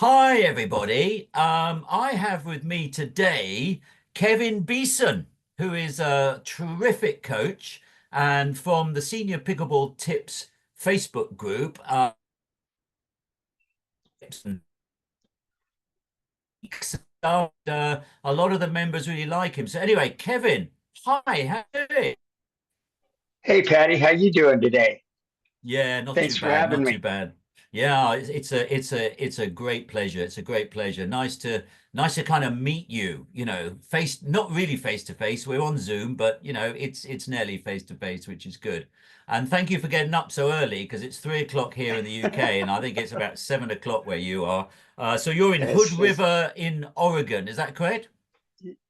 Hi, everybody. I have with me today Kevin Beeson, who is a terrific coach and from the Senior Pickleball Tips Facebook group. A lot of the members really like him. So anyway, Kevin, hi, how are you doing? Hey Patty, how you doing today? Yeah, not too Thanks for bad, having not too me. bad. Yeah, it's a great pleasure. It's a great pleasure. Nice to kind of meet you, face not really face to face. We're on Zoom, but it's nearly face to face, which is good. And thank you for getting up so early because it's 3 o'clock here in the UK, and I think it's about 7 o'clock where you are. So you're in Hood It's, River in Oregon, is that correct?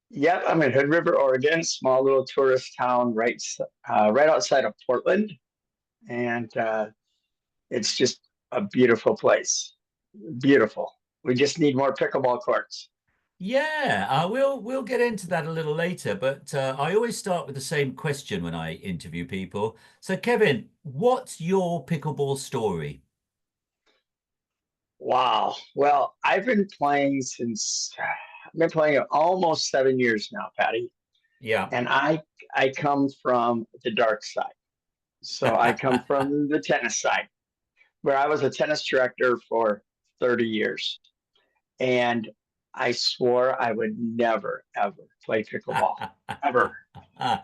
yep, I'm in Hood River, Oregon, small little tourist town right outside of Portland, and it's just a beautiful place. Beautiful. We just need more pickleball courts. Yeah, we'll get into that a little later, but I always start with the same question when I interview people. So, Kevin, what's your pickleball story? Wow. Well, I've been playing it almost 7 years now, Patty, Yeah. and I come from the dark side. So I come from the tennis side, where I was a tennis director for 30 years. And I swore I would never, ever play pickleball, ever.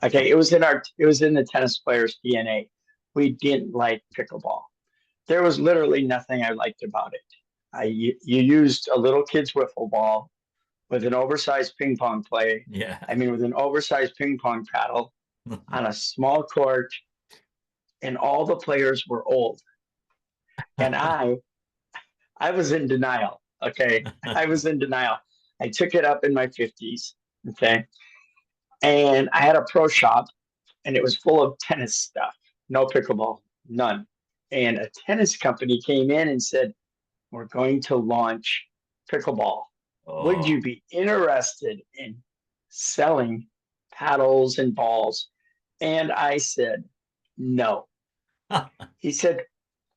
Okay, it was in the tennis player's DNA. We didn't like pickleball. There was literally nothing I liked about it. You used a little kid's wiffle ball with an oversized ping pong play. Yeah. I mean, with an oversized ping pong paddle on a small court, and all the players were old. And I was in denial. Okay. I was in denial. I took it up in my 50s. Okay. And I had a pro shop and it was full of tennis stuff. No pickleball, none. And a tennis company came in and said, "We're going to launch pickleball. Would you Oh. be interested in selling paddles and balls?" And I said, "No." He said,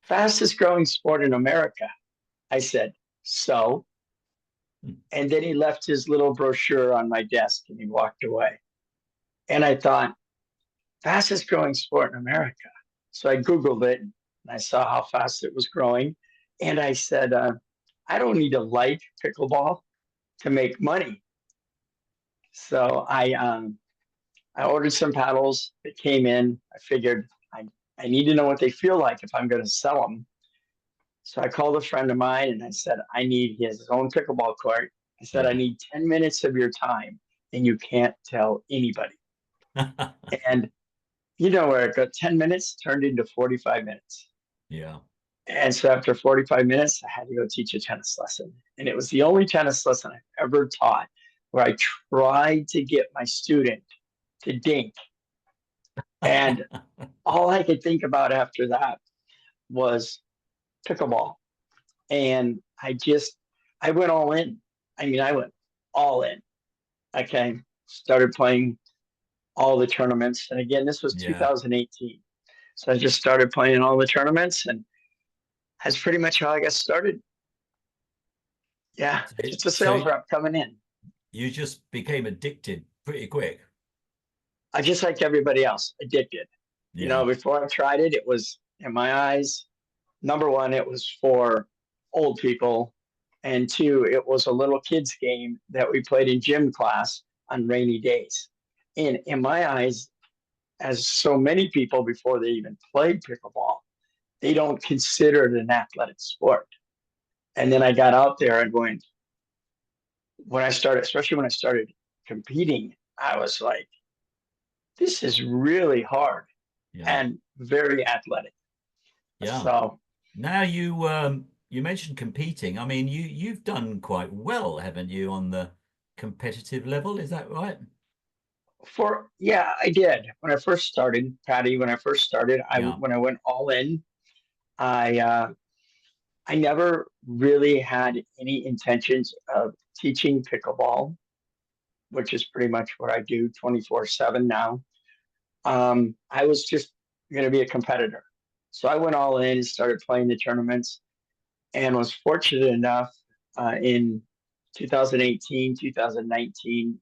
"Fastest growing sport in America." I said, "So?" And then he left his little brochure on my desk and he walked away. And I thought, fastest growing sport in America. So I Googled it and I saw how fast it was growing. And I said, I don't need to like pickleball to make money. So I ordered some paddles that came in. I figured I need to know what they feel like if I'm going to sell them. So I called a friend of mine and I said, I need his own pickleball court. I said, I Yeah. need 10 minutes of your time and you can't tell anybody. And you know where it got 10 minutes turned into 45 minutes. Yeah. And so after 45 minutes, I had to go teach a tennis lesson. And it was the only tennis lesson I've ever taught where I tried to get my student to dink. And all I could think about after that was pickleball. And I went all in. I mean, I went all in. Okay. Started playing all the tournaments. And again, this was Yeah. 2018. So I just started playing all the tournaments, and that's pretty much how I got started. Yeah, So, just a so sales rep coming in. you just became addicted pretty quick. I just like everybody else, addicted. You know, Yeah. before I tried it, it was in my eyes, number one, it was for old people. And two, it was a little kids game that we played in gym class on rainy days. And in my eyes, as so many people before they even played pickleball, they don't consider it an athletic sport. And then I got out there and went, when I started, especially when I started competing, I was like, this is really hard Yeah. and very athletic. Yeah. So Now you mentioned competing. I mean, you've done quite well, haven't you, on the competitive level? Is that right? yeah, I did. When I first started, Patty, when I first started, Yeah. when I went all in, I I never really had any intentions of teaching pickleball, which is pretty much what I do 24/7 now. I was just going to be a competitor. So I went all in and started playing the tournaments and was fortunate enough. in 2018, 2019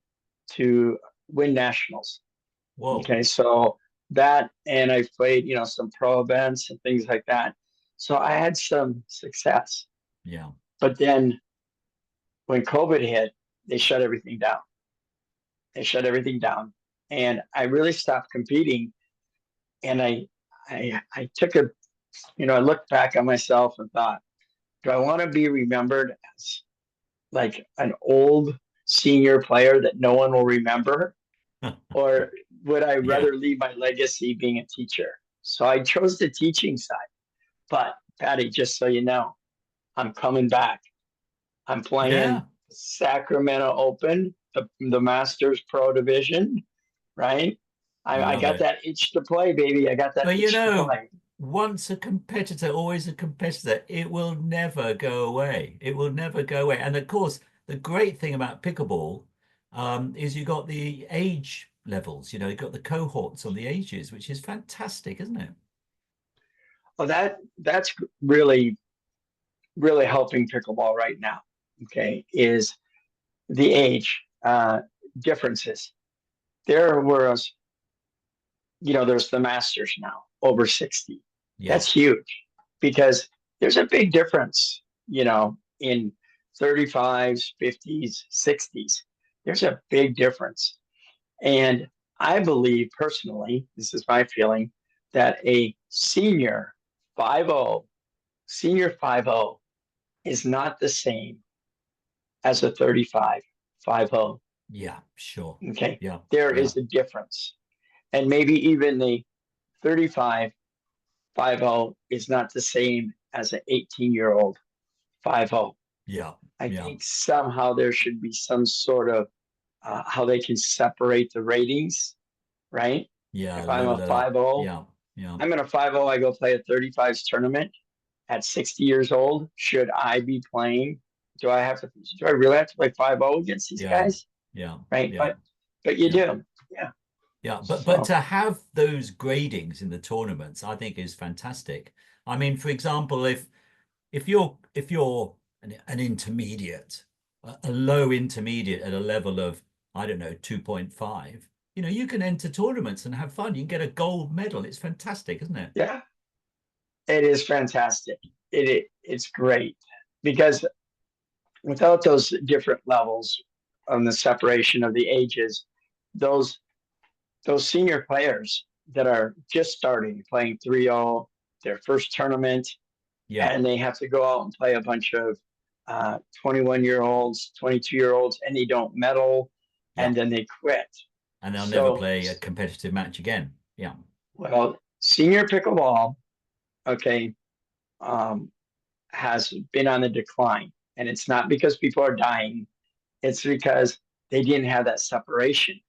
to win nationals. Whoa. Okay, so that, and I played, some pro events and things like that. So I had some success. Yeah. But then when COVID hit, they shut everything down. They shut everything down. And I really stopped competing. And I took I looked back at myself and thought, do I want to be remembered as like an old senior player that no one will remember? Or would I Yeah. rather leave my legacy being a teacher? So I chose the teaching side. But Patty, just so you know, I'm coming back. I'm Yeah. playing Sacramento Open, the Masters Pro Division, right? I Love got it. that itch to play, baby. I got that But itch to play. once a competitor, always a competitor. It will never go away. It will never go away. And of course, the great thing about pickleball is you got the age levels, you got the cohorts on the ages, which is fantastic, isn't it? Well, that's really really helping pickleball right now. Okay, is the age differences. There was, there's the Masters now over 60. Yeah. That's huge because there's a big difference, in 35s, 50s, 60s. There's a big difference. And I believe personally, this is my feeling, that a senior 5-0 is not the same as a 35 5-0. Yeah, sure. Okay. Yeah. There Yeah. is a difference. And maybe even the 35 5-0 is not the same as an 18-year-old 5-0. Yeah. I Yeah. think somehow there should be some sort of how they can separate the ratings, right? Yeah. If I'm Level a it up. 5-0, Yeah. Yeah. I'm in a 5-0, I go play a 35s tournament at 60 years old. Should I be playing? Do I really have to play 5-0 against these Yeah. guys? Yeah. Right. Yeah. But you Yeah. do. Yeah. Yeah, but So to have those gradings in the tournaments, I think is fantastic. I mean, for example, if you're an intermediate, a low intermediate at a level of, I don't know, 2.5, you can enter tournaments and have fun. You can get a gold medal. It's fantastic, isn't it? yeah, it is fantastic. It's great because without those different levels on the separation of the ages, those those senior players that are just starting playing 3-0, their first tournament, Yeah, and they have to go out and play a bunch of 21-year-olds, 22-year-olds, and they don't medal, yeah. and then they quit. And they'll never So, play a competitive match again. Yeah, well, senior pickleball, okay, um, has been on the decline. And it's not because people are dying, it's because they didn't have that separation,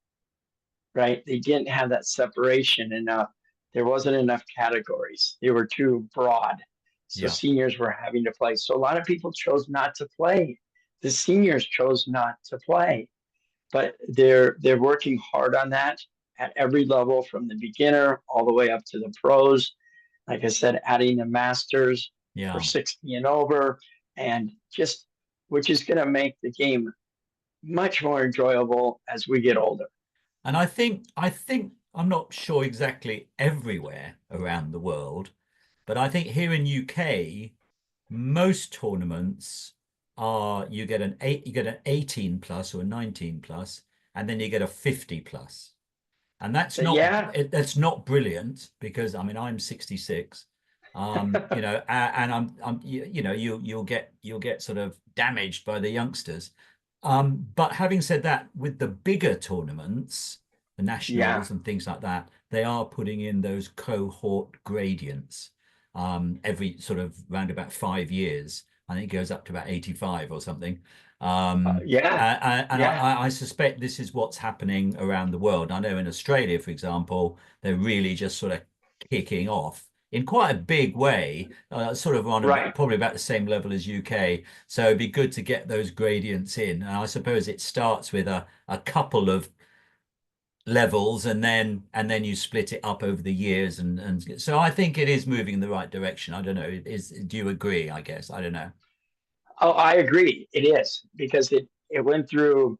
right? They didn't have that separation enough. There wasn't enough categories, they were too broad. So yeah. seniors were having to play. So a lot of people chose not to play. The seniors chose not to play, but they're working hard on that at every level from the beginner all the way up to the pros. Like I said, adding the masters for Yeah. 60 and over, and just which is going to make the game much more enjoyable as we get older. And I think I'm not sure exactly everywhere around the world, but I think here in UK, most tournaments are you get an 18 plus or a 19 plus, and then you get a 50 plus. And Yeah, that's not brilliant because I mean I'm 66. And I'm you'll get sort of damaged by the youngsters. But having said that, with the bigger tournaments, the yeah, nationals and things like that, they are putting in those cohort gradients every sort of round about 5 years. I think it goes up to about 85 or something. yeah, And yeah. I suspect this is what's happening around the world. I know in Australia, for example, they're really just sort of kicking off in quite a big way, sort of on Right. probably about the same level as UK. So it'd be good to get those gradients in. And I suppose it starts with a couple of levels and then you split it up over the years and so I think it is moving in the right direction. I don't know. Do you agree? I guess. I don't know. Oh, I agree. It is because it went through.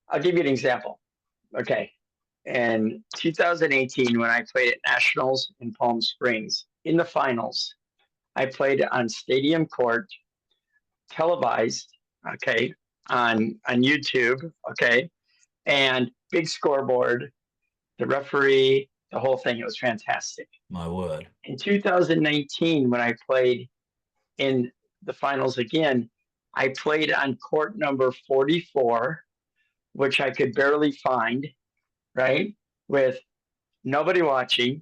I'll give you an example. Okay. In 2018, when I played at Nationals in Palm Springs in the finals, I played on stadium court, televised, okay, on YouTube, okay, and big scoreboard, the referee, the whole thing. It was fantastic. My word. In 2019, when I played in the finals again, I played on court number 44, which I could barely find, right? With nobody watching.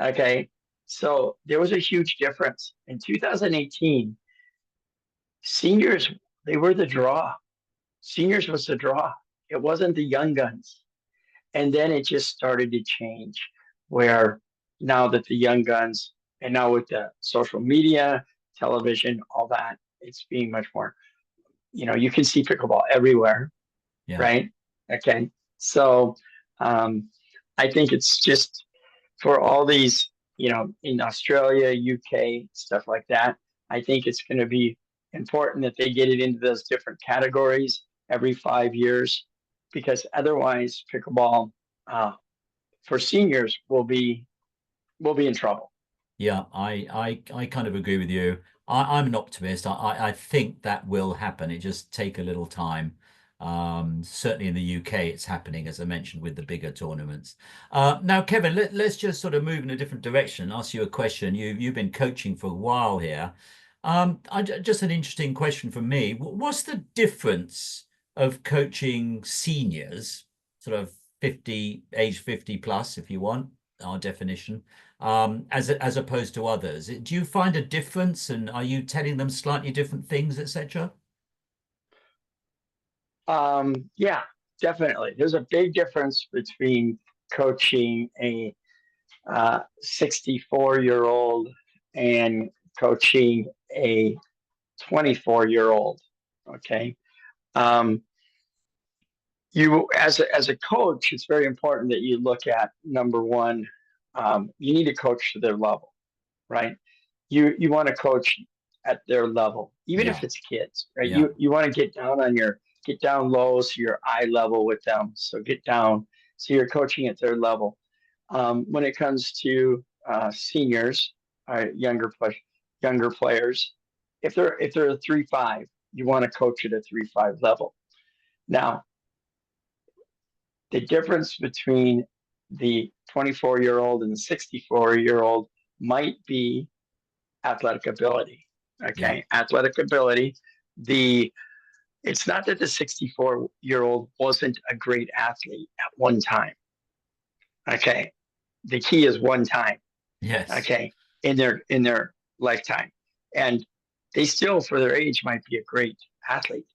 Okay. So there was a huge difference. In 2018, seniors, they were the draw. Seniors was the draw. It wasn't the young guns. And then it just started to change where now that the young guns and now with the social media, television, all that, it's being much more, you can see pickleball everywhere, Yeah. right? Okay. So I think it's just for all these, in Australia, UK, stuff like that, I think it's going to be important that they get it into those different categories every 5 years, because otherwise, pickleball uh, for seniors will be in trouble. Yeah, I kind of agree with you. I'm an optimist. I think that will happen. It just take a little time. Certainly in the UK, it's happening, as I mentioned, with the bigger tournaments. Now, Kevin, let's just sort of move in a different direction. Ask you a question. You've been coaching for a while here. Just an interesting question for me. What's the difference of coaching seniors, sort of age 50 plus, if you want, our definition, as opposed to others? Do you find a difference, and are you telling them slightly different things, etc.? Yeah, definitely. There's a big difference between coaching a 64-year-old and coaching a 24-year-old. Okay. Um, you as a coach, it's very important that you look at number one. You need to coach to their level, right? You want to coach at their level, even if Yeah, it's kids, right? yeah, You want to get down low so you're eye level with them. So get down so you're coaching at their level. When it comes to seniors, younger players, if they're a 3-5, you want to coach at a 3-5 level. Now, the difference between the 24-year-old and the 64-year-old might be athletic ability. yeah. Okay, athletic ability. The It's not that the 64-year-old wasn't a great athlete at one time. Okay, the key is one time. Yes. Okay, in their lifetime, and they still, for their age, might be a great athlete.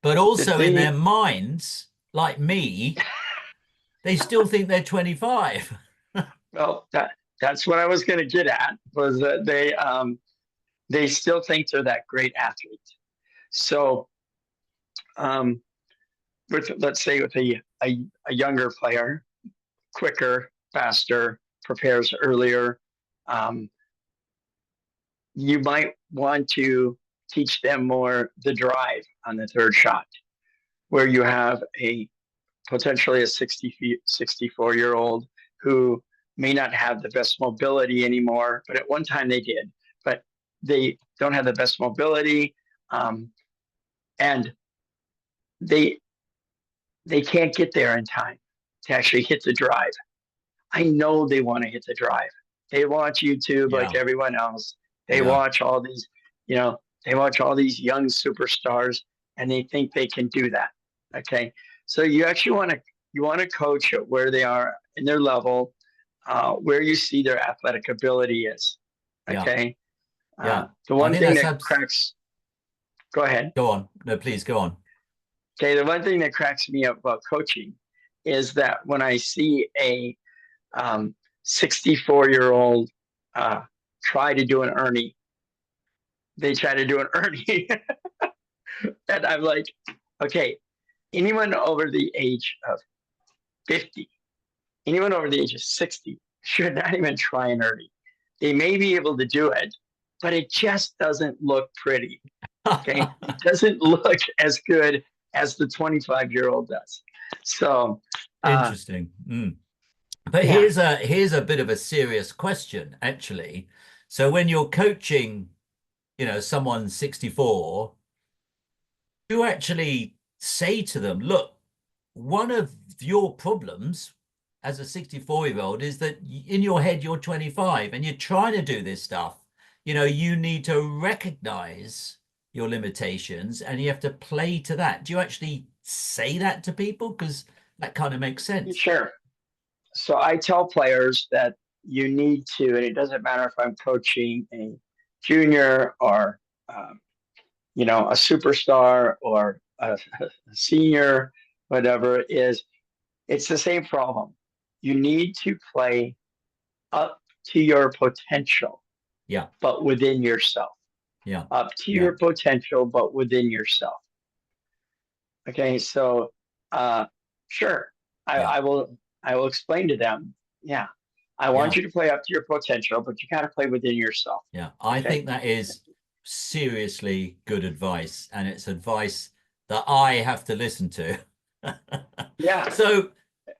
But The also in their thing, minds, like me, they still think they're 25. well, that's what I was going to get at, was that they still think they're that great athlete. So, um, let's say with a younger player, quicker, faster, prepares earlier, um, you might want to teach them more the drive on the third shot, where you have a potentially a 64-year-old who may not have the best mobility anymore, but at one time they did, but they don't have the best mobility, and they they can't get there in time to actually hit the drive. I know they want to hit the drive. They watch YouTube like Yeah, everyone else. They yeah, watch all these, they watch all these young superstars, and they think they can do that. Okay. So you want to coach at where they are in their level, where you see their athletic ability is. yeah, Okay. yeah. The I one think thing that's that cracks, go ahead. go on. No, please go on. Okay. The one thing that cracks me up about coaching is that when I see a 64-year-old try to do an Ernie. They try to do an Ernie. And I'm like, okay, anyone over the age of 50, anyone over the age of 60 should not even try an Ernie. They may be able to do it, but it just doesn't look pretty. Okay. He doesn't look as good as the 25-year-old does. So, uh, Interesting. Mm. But yeah, here's a bit of a serious question, actually. So when you're coaching, someone 64, you actually say to them, look, one of your problems as a 64-year-old is that in your head you're 25 and you're trying to do this stuff. You need to recognize your limitations and you have to play to that. Do you actually say that to people? Because that kind of makes sense. sure. So I tell players that you need to, and it doesn't matter if I'm coaching a junior or a superstar or a senior, whatever it is, it's the same problem. You need to play up to your potential, Yeah, but within yourself. yeah, Up to yeah, your potential, but within yourself. Okay, so uh, sure, I, yeah, I will I will explain to them. Yeah, I want yeah. you to play up to your potential, but you got to play within yourself. Yeah, I Okay. think that is seriously good advice, and it's advice that I have to listen to. Yeah. So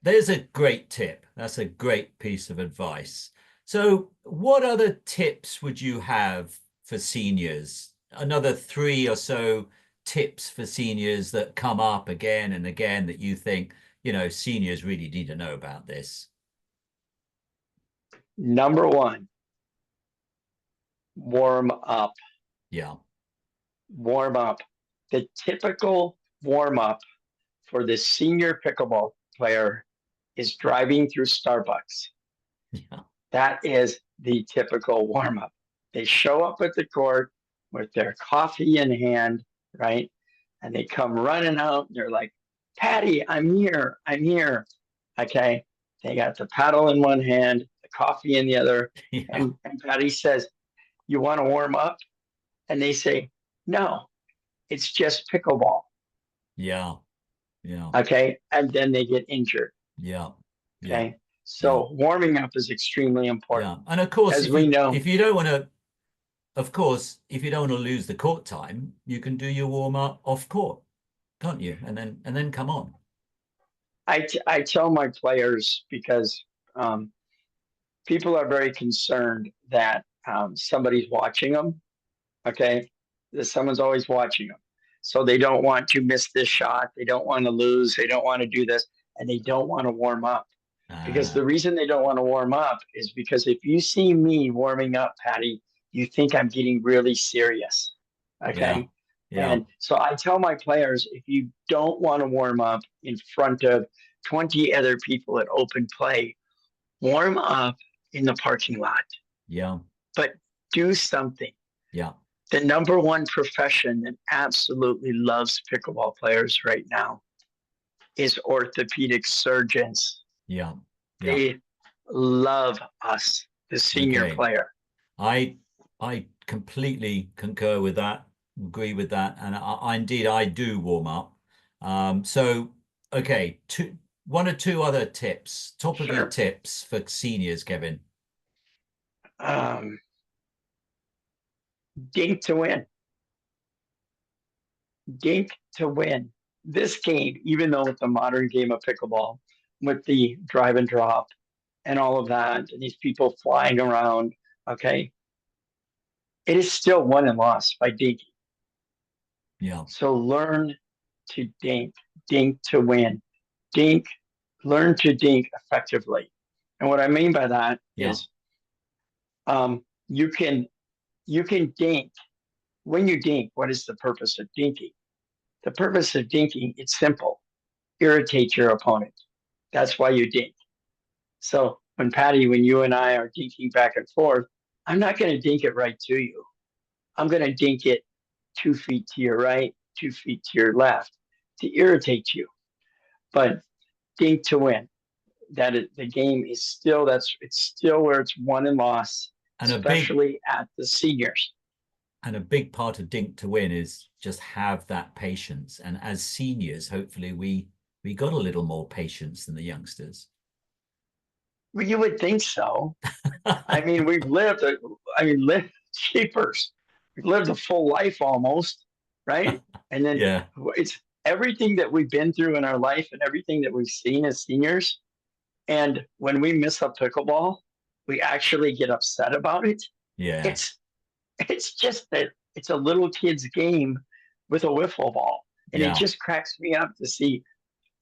there's a great tip. That's a great piece of advice. So what other tips would you have for seniors? Another three or so tips for seniors that come up again and again that you think, seniors really need to know about this. Number one, warm up. Yeah. Warm up. The typical warm up for the senior pickleball player is driving through Starbucks. Yeah. That is the typical warm up. They show up at the court with their coffee in hand, right? And they come running out. And they're like, Patty, I'm here. I'm here. Okay. They got the paddle in one hand, the coffee in the other. Yeah. And Patty says, you want to warm up? And they say, no, it's just pickleball. Yeah. Yeah. Okay. And then they get injured. Yeah. Yeah. Okay. Yeah. So warming up is extremely important. Yeah. And of course, As we know, if you don't want to, of course, if you don't want to lose the court time, you can do your warm up off court, can't you? And then come on. I tell my players because um, people are very concerned that somebody's watching them. Okay. That someone's always watching them. So they don't want to miss this shot. They don't want to lose. They don't want to do this. And they don't want to warm up. Because Ah, the reason they don't want to warm up is because if you see me warming up, Patty, you think I'm getting really serious. yeah. Okay. Yeah. And so I tell my players if you don't want to warm up in front of 20 other people at open play, warm up in the parking lot, Yeah. but do something. Yeah. The number one profession that absolutely loves pickleball players right now is orthopedic surgeons. Yeah. Yeah. They love us, the senior Okay. player. I completely concur with that, agree with that. And indeed I do warm up. So okay, one or two other tips, top of your Sure. tips for seniors, Kevin. Um, dink to win. Dink to win. This game, even though it's a modern game of pickleball, with the drive and drop and all of that, and these people flying around, okay, it is still won and lost by dinking. Yeah. So learn to dink to win, dink, learn to dink effectively. And what I mean by that Yeah. is you can dink. When you dink, what is the purpose of dinking? The purpose of dinking, it's simple. Irritate your opponent. That's why you dink. So when Patty, when you and I are dinking back and forth, I'm not going to dink it right to you. I'm going to dink it 2 feet to your right, 2 feet to your left to irritate you. But dink to win. The game is still it's still where it's won and lost, And especially at the seniors. a big part of Dink to Win is just have that patience. And as seniors, hopefully we got a little more patience than the youngsters. Well, you would think so. I mean, we've lived. I mean, lived cheapers. We've lived a full life almost. right? And then Yeah. it's everything that we've been through in our life and everything that we've seen as seniors. And when we miss a pickleball, we actually get upset about it. Yeah. It's it's just that it's a little kid's game with a wiffle ball. And it Yeah. just cracks me up to see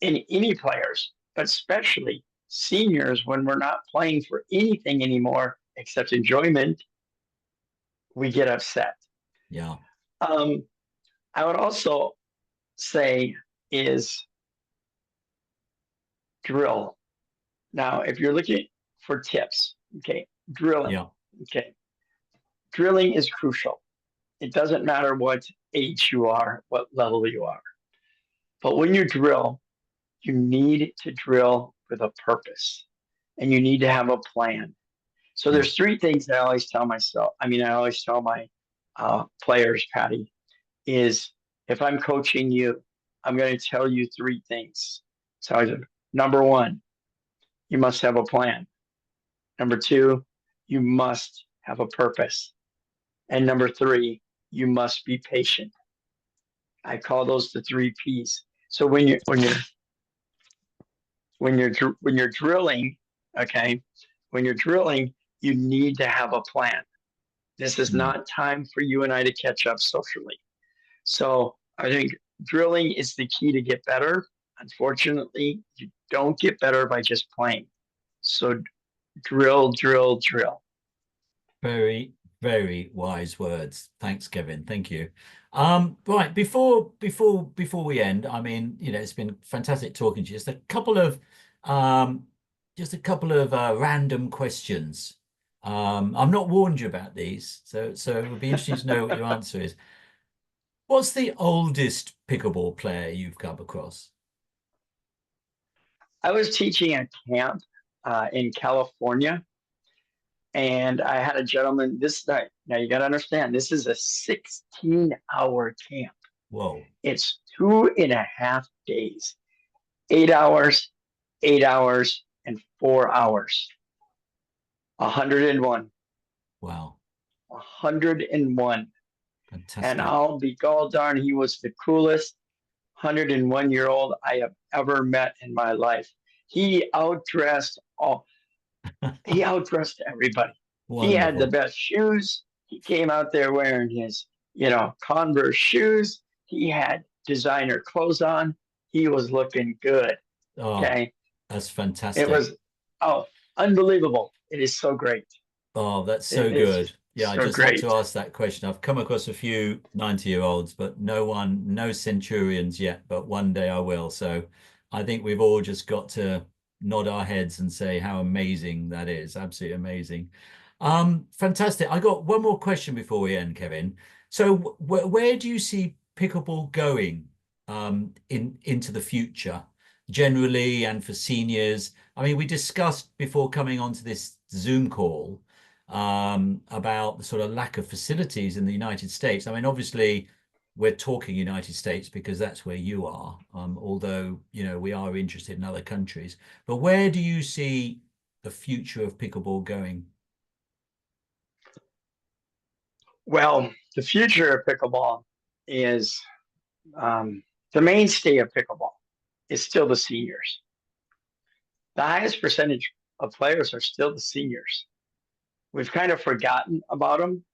in any players, but especially seniors when we're not playing for anything anymore except enjoyment, we get upset. Yeah. Um, I would also say is drill. Now, if you're looking for tips, okay, drilling, Yeah. okay, drilling is crucial. It doesn't matter what age you are, what level you are. But when you drill, you need to drill with a purpose and you need to have a plan. So Yeah. there's three things that I always tell myself. I mean, I always tell my players, Patty, is if I'm coaching you, I'm going to tell you three things. So I said, number one, you must have a plan. Number two, you must have a purpose. And number three, you must be patient. I call those the three P's. So when you're drilling, okay, when you're drilling, you need to have a plan. This is Mm. not time for you and I to catch up socially. So I think drilling is the key to get better. Unfortunately, you don't get better by just playing. So drill, drill, drill. Very, very wise words. Thanks, Kevin. Thank you. Right, before we end, I mean, it's been fantastic talking to you. Um, just a couple of random questions. I'm not warned you about these, so it would be interesting to know what your answer is. What's the oldest pickleball player you've come across? I was teaching a camp in California, and I had a gentleman this night. Now you got to understand, this is a 16-hour camp. Whoa. It's 2.5 days, 8 hours, 8 hours, and 4 hours. 101. Wow. 101. And Fantastic. I'll be gall darn, he was the coolest 101-year-old I have ever met in my life. He outdressed all he outdressed everybody. He had the Wonderful. best shoes. He came out there wearing his, Converse shoes. He had designer clothes on. He was looking good. Oh, Okay. that's It fantastic. was, oh, unbelievable. It is so great. Oh, that's so It is good. just Yeah, I so just had to great. ask that question. I've come across a few 90-year-olds, but no centurions yet, but one day I will. So I think we've all just got to nod our heads and say how amazing that is. Absolutely amazing. Fantastic. I got one more question before we end, Kevin. So where do you see pickleball going into the future, generally and for seniors? I mean, we discussed before coming onto this Zoom call about the sort of lack of facilities in the United States. I mean, obviously, we're talking United States because that's where you are, although, we are interested in other countries. But where do you see the future of pickleball going? Well, the future of pickleball is the mainstay of pickleball is still the seniors. The highest percentage of players are still the seniors. We've kind of forgotten about them.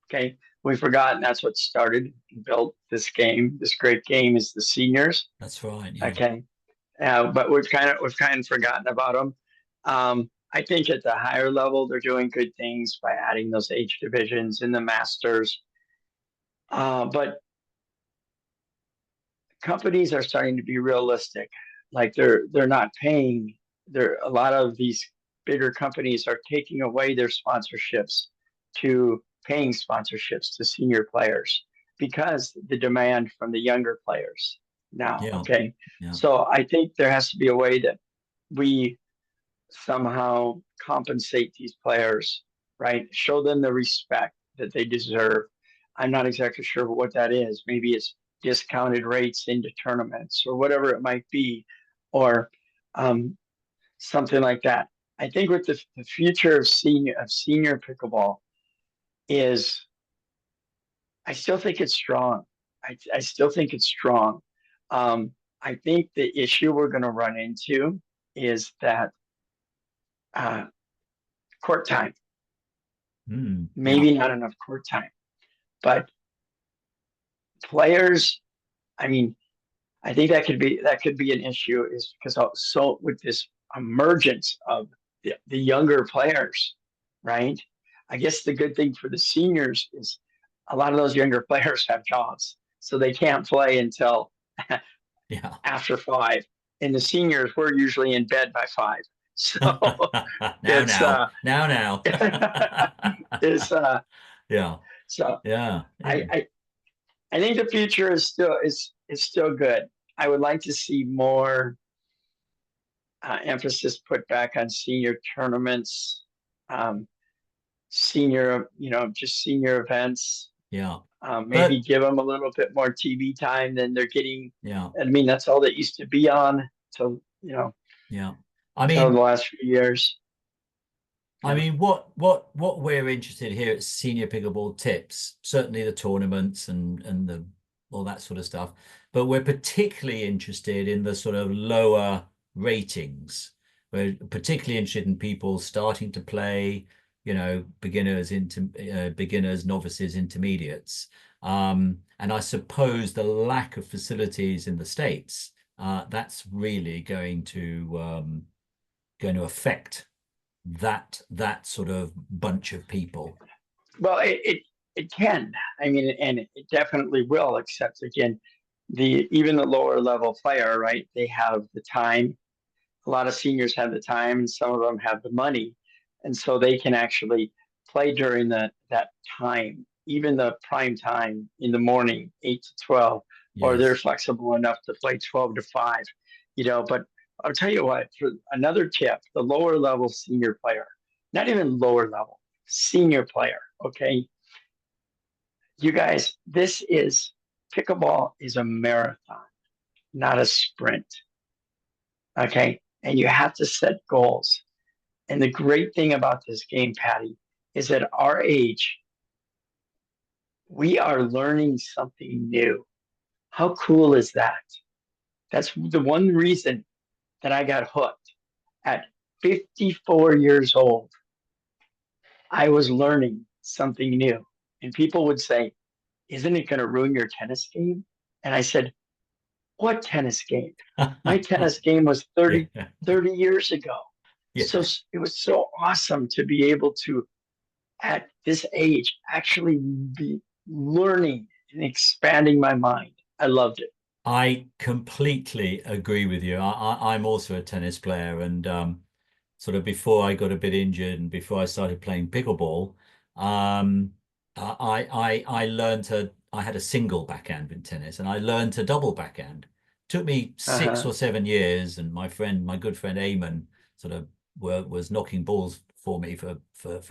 Okay. We've forgotten that's what started and built this game. This great game is the seniors. That's right. Yeah. Okay. But we've kind of forgotten about them. I think at the higher level, they're doing good things by adding those age divisions in the masters. But companies are starting to be realistic. Like they're not paying. There a lot of these bigger companies are taking away their sponsorships to paying sponsorships to senior players because the demand from the younger players now. Yeah. Okay, Yeah. so I think there has to be a way that we somehow compensate these players, right? Show them the respect that they deserve. I'm not exactly sure what that is. Maybe it's discounted rates into tournaments or whatever it might be, or um, something like that. I think with the future of senior pickleball is, I still think it's strong. I still think it's strong. I think the issue we're going to run into is that uh, court time. Yeah, Maybe not enough court time, but players. I mean, I think that could be an issue, is because so with this emergence of the younger players, right? I guess the good thing for the seniors is a lot of those younger players have jobs, so they can't play until yeah. after 5. And the seniors, we're usually in bed by 5. So it's Now. it's Yeah, so yeah, I, yeah, I I think the future is still good. I would like to see more emphasis put back on senior tournaments, um, senior, just senior events. yeah. Maybe But give them a little bit more TV time than they're getting. yeah, I mean, that's all that used to be on till yeah. I till the mean, last few years. Yeah. what we're interested here at Senior Pickleball Tips, certainly the tournaments and the all that sort of stuff, but we're particularly interested in the sort of lower ratings. We're particularly interested in people starting to play, beginners into beginners, novices, intermediates. And I suppose the lack of facilities in the States, that's really going to affect that sort of bunch of people. Well, it can. I mean, and it definitely will. Except again, the even the lower level player, right? They have the time. A lot of seniors have the time, and some of them have the money, and so they can actually play during that time, even the prime time in the morning, 8 to 12, or they're Yes. flexible enough to play 12 to 5. But I'll tell you what. For another tip, the lower level senior player, not even lower level senior player. Okay, you guys, this is pickleball is a marathon, not a sprint. Okay, and you have to set goals. And the great thing about this game, Patty, is at our age, we are learning something new. How cool is that? That's the one reason that I got hooked. At 54 years old, I was learning something new. And people would say, isn't it going to ruin your tennis game? And I said, what tennis game? My tennis game was Yeah. 30 years ago. So Yeah. it was so awesome to be able to, at this age, actually be learning and expanding my mind. I loved it. I completely agree with you. I'm also a tennis player, and sort of before I got a bit injured and before I started playing pickleball, I learned to. I had a single backhand in tennis, and I learned to double backhand. Took me six Uh-huh. or 7 years, and my good friend Eamon, sort of was knocking balls for me for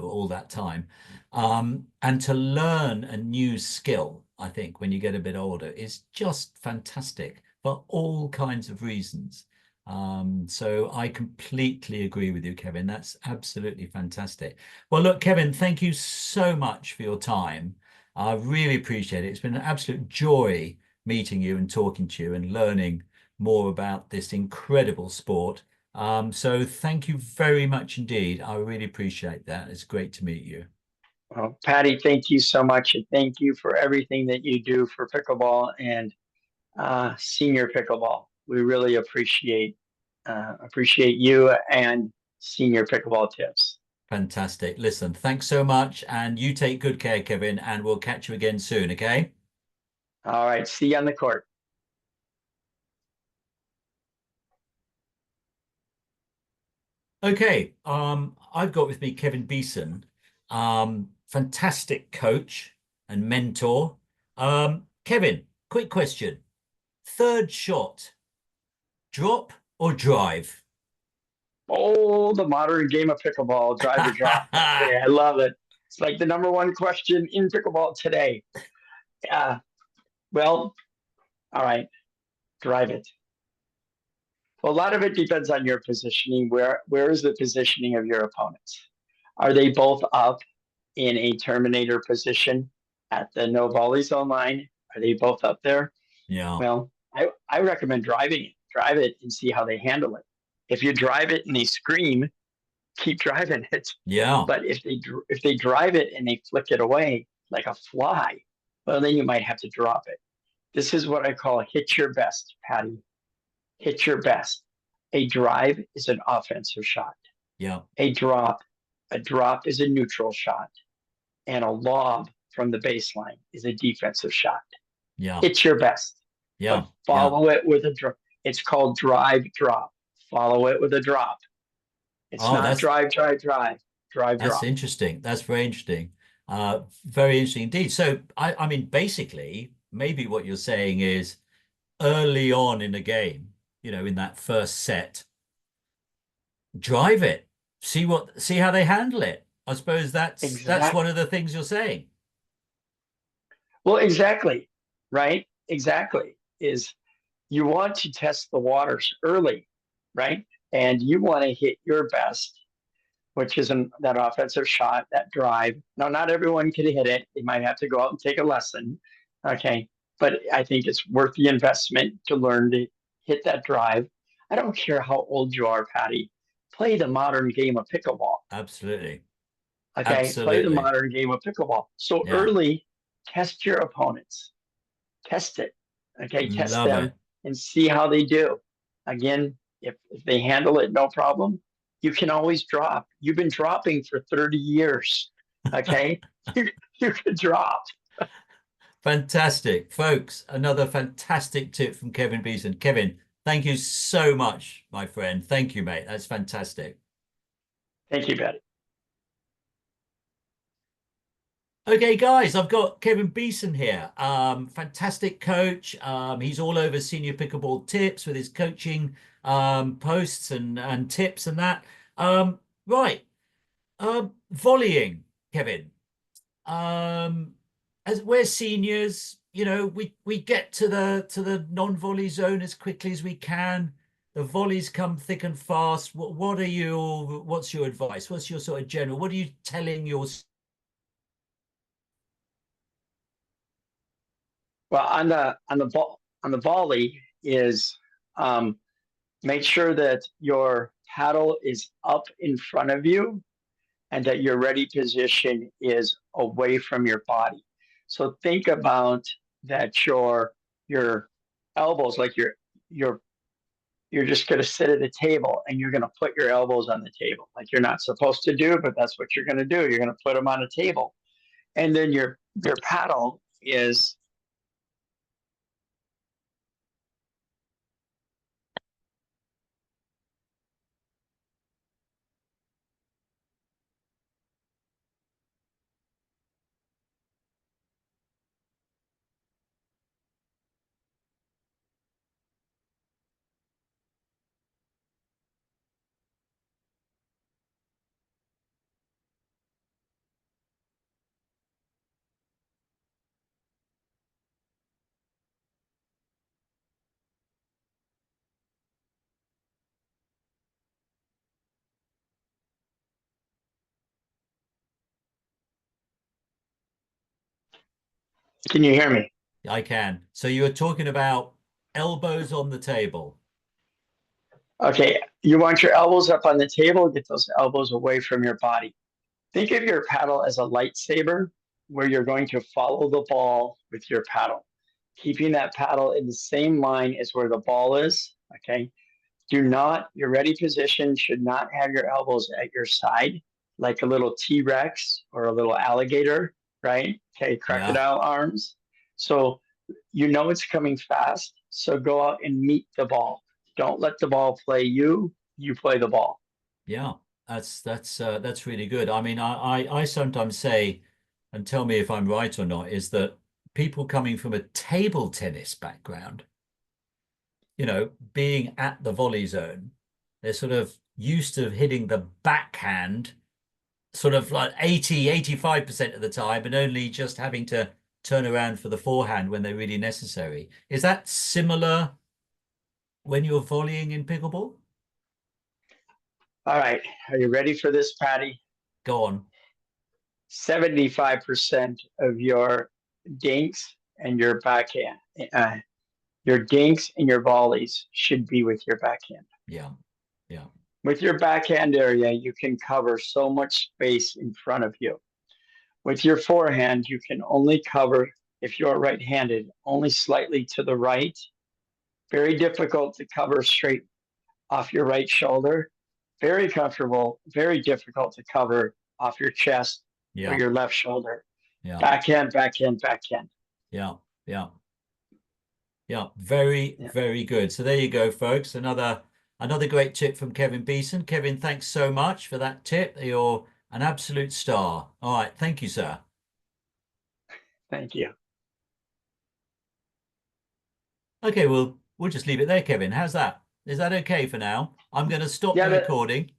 all that time. And to learn a new skill, I think, when you get a bit older, is just fantastic for all kinds of reasons. So I completely agree with you, Kevin. That's absolutely fantastic. Well, look, Kevin, thank you so much for your time. I really appreciate it. It's been an absolute joy meeting you and talking to you and learning more about this incredible sport. So thank you very much indeed. I really appreciate that. It's great to meet you. Well, Patty, thank you so much. And thank you for everything that you do for pickleball and senior pickleball. We really appreciate you and senior pickleball tips. Fantastic. Listen, thanks so much. And you take good care, Kevin, and we'll catch you again soon, okay? All right. See you on the court. Okay. I've got with me Kevin Beeson, fantastic coach and mentor. Kevin, quick question. Third shot, drop or drive? Oh, the modern game of pickleball, drive or drop. Okay, I love it. It's like the number one question in pickleball today. Uh, well, all right, drive it. Well, a lot of it depends on your positioning. Where is the positioning of your opponents? Are they both up in a terminator position at the no volley zone line? Are they both up there? Yeah. Well, I recommend driving it. Drive it and see how they handle it. If you drive it and they scream, keep driving it. Yeah. But if they drive it and they flick it away like a fly, well, then you might have to drop it. This is what I call hit your best, Patty. Hit your best. A drive is an offensive shot. Yeah. A drop is a neutral shot, and a lob from the baseline is a defensive shot. Yeah. Hit your best, Yeah. but follow it with a drop. It's called drive drop. Follow it with a drop. It's Oh, not drive, drive, drive, drive, that's drop. interesting. That's very interesting. Very interesting indeed. So I mean, basically, maybe what you're saying is early on in the game, you know, in that first set, drive it, see how they handle it. I suppose that's Exact. one of the things you're saying. Well, exactly. Right. Exactly. Is you want to test the waters early, right? And you want to hit your best, which is that offensive shot, that drive. Now, not everyone can hit it. They might have to go out and take a lesson. Okay. But I think it's worth the investment to learn to hit that drive. I don't care how old you are, Patty. Play the modern game of pickleball. Absolutely. Okay. Play the Absolutely. modern game of pickleball. So Yeah. early, test your opponents. Test it. Okay. Test Love them it. and see how they do. Again, if they handle it, no problem. You can always drop. You've been dropping for 30 years. Okay. You could drop. Fantastic. Folks, another fantastic tip from Kevin Beeson. Kevin, thank you so much, my friend. Thank you, mate. That's fantastic. Thank you, Betty. Okay, guys, I've got Kevin Beeson here. Fantastic coach. He's all over Senior Pickleball Tips with his coaching posts and tips and that. Right. Volleying, Kevin. As we're seniors, you know, we get to the non-volley zone as quickly as we can. The volleys come thick and fast. What's your advice? What's your sort of general? What are you telling your Well, on the volley is make sure that your paddle is up in front of you and that your ready position is away from your body. So think about that your elbows, like you're just going to sit at a table and you're going to put your elbows on the table, like you're not supposed to do, but that's what you're going to do. You're going to put them on a table, and then your paddle is. Can you hear me? I can. So you were talking about elbows on the table. Okay, you want your elbows up on the table, get those elbows away from your body. Think of your paddle as a lightsaber where you're going to follow the ball with your paddle, keeping that paddle in the same line as where the ball is. Okay. Your ready position should not have your elbows at your side like a little T Rex or a little alligator, right? Okay. Yeah. Crocodile arms. So you know it's coming fast. So go out and meet the ball. Don't let the ball play you. You play the ball. Yeah. That's really good. I mean, I sometimes say, and tell me if I'm right or not, is that people coming from a table tennis background, you know, being at the volley zone, they're sort of used to hitting the backhand sort of like 85% of the time and only just having to turn around for the forehand when they're really necessary. Is that similar when you're volleying in pickleball? All right. Are you ready for this, Patty? Go on. 75% of your dinks and your backhand. Your dinks and your volleys should be with your backhand. Yeah. Yeah. With your backhand area, you can cover so much space in front of you. With your forehand, you can only cover, if you're right-handed, only slightly to the right. Very difficult to cover straight off your right shoulder. Very comfortable, very difficult to cover off your chest or Yeah. your left shoulder. Yeah. Backhand, backhand, backhand. Yeah. Yeah. Yeah. Very, Yeah. very good. So there you go, folks. Another great tip from Kevin Beeson. Kevin, thanks so much for that tip. You're an absolute star. All right. Thank you, sir. Thank you. Okay, well, we'll just leave it there, Kevin. How's that? Is that okay for now? I'm going to stop Yeah, the recording.